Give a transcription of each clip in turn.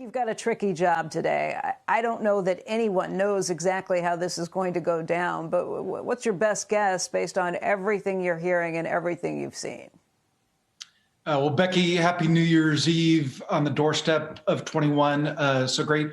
You've got a tricky job today. I don't know that anyone knows exactly how this is going to go down, but what's your best guess based on everything you're hearing and everything you've seen? Well, Becky, happy New Year's Eve on the doorstep of 21. So great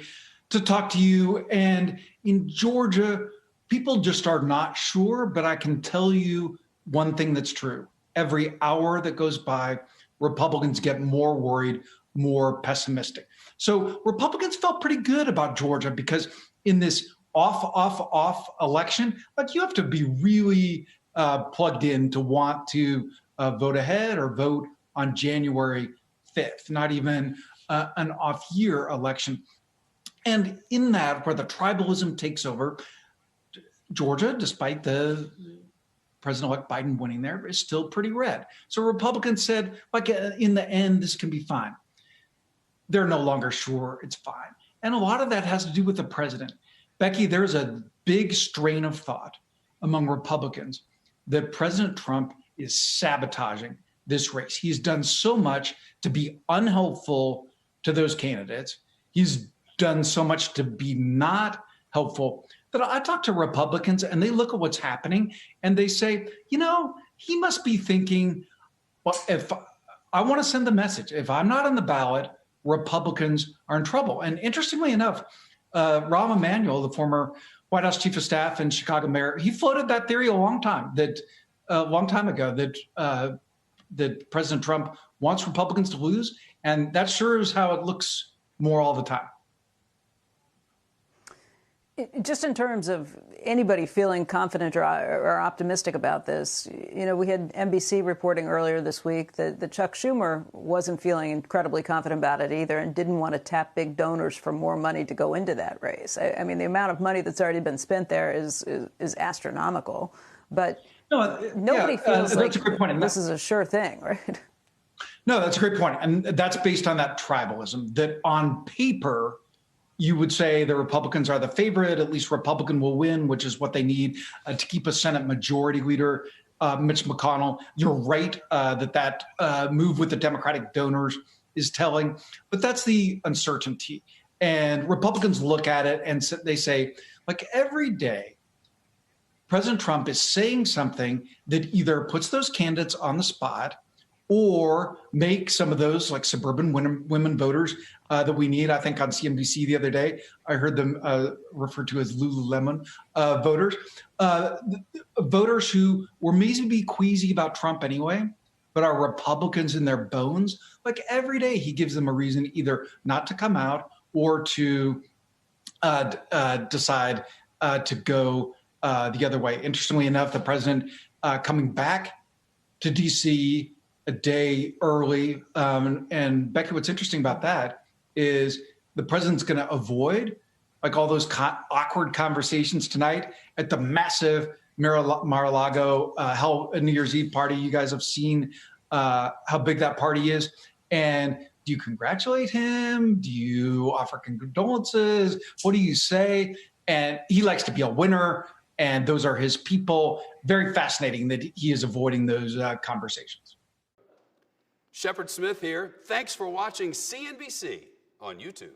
to talk to you. And in Georgia, people just are not sure, but I can tell you one thing that's true. Every hour that goes by, Republicans get more worried, more pessimistic. So Republicans felt pretty good about Georgia because in this off election, like you have to be really plugged in to want to vote ahead or vote on January 5th, not even an off-year election. And in that, where the tribalism takes over, Georgia, despite the President-elect Biden winning there, is still pretty red. So Republicans said, like, in the end, this can be fine. They're no longer sure it's fine. And a lot of that has to do with the president. Becky, there's a big strain of thought among Republicans that President Trump is sabotaging this race. He's done so much to be unhelpful to those candidates. He's done so much to be not helpful that I talk to Republicans and they look at what's happening and they say, you know, he must be thinking, well, if I want to send the message, if I'm not on the ballot, Republicans are in trouble. And interestingly enough, Rahm Emanuel, the former White House chief of staff and Chicago mayor, he floated that theory a long time ago that President Trump wants Republicans to lose. And that sure is how it looks more all the time. Just in terms of anybody feeling confident or optimistic about this, you know, we had NBC reporting earlier this week that Chuck Schumer wasn't feeling incredibly confident about it either and didn't want to tap big donors for more money to go into that race. I mean, the amount of money that's already been spent there is astronomical, but nobody feels like this is a sure thing, right? No, that's a great point. And that's based on that tribalism that on paper, you would say the Republicans are the favorite, at least Republican will win, which is what they need to keep a Senate majority leader, Mitch McConnell. You're right that move with the Democratic donors is telling, but that's the uncertainty. And Republicans look at it and they say, like every day, President Trump is saying something that either puts those candidates on the spot or make some of those like suburban women voters that we need. I think on CNBC the other day, I heard them referred to as Lululemon voters, voters who were maybe queasy about Trump anyway, but are Republicans in their bones. Like every day he gives them a reason either not to come out or to decide to go the other way. Interestingly enough, the president coming back to D.C. a day early. And Becky, what's interesting about that is the president's going to avoid like all those awkward conversations tonight at the massive Mar-a-Lago New Year's Eve party. You guys have seen how big that party is. And do you congratulate him? Do you offer condolences? What do you say? And he likes to be a winner. And those are his people. Very fascinating that he is avoiding those conversations. Shepard Smith here. Thanks for watching CNBC on YouTube.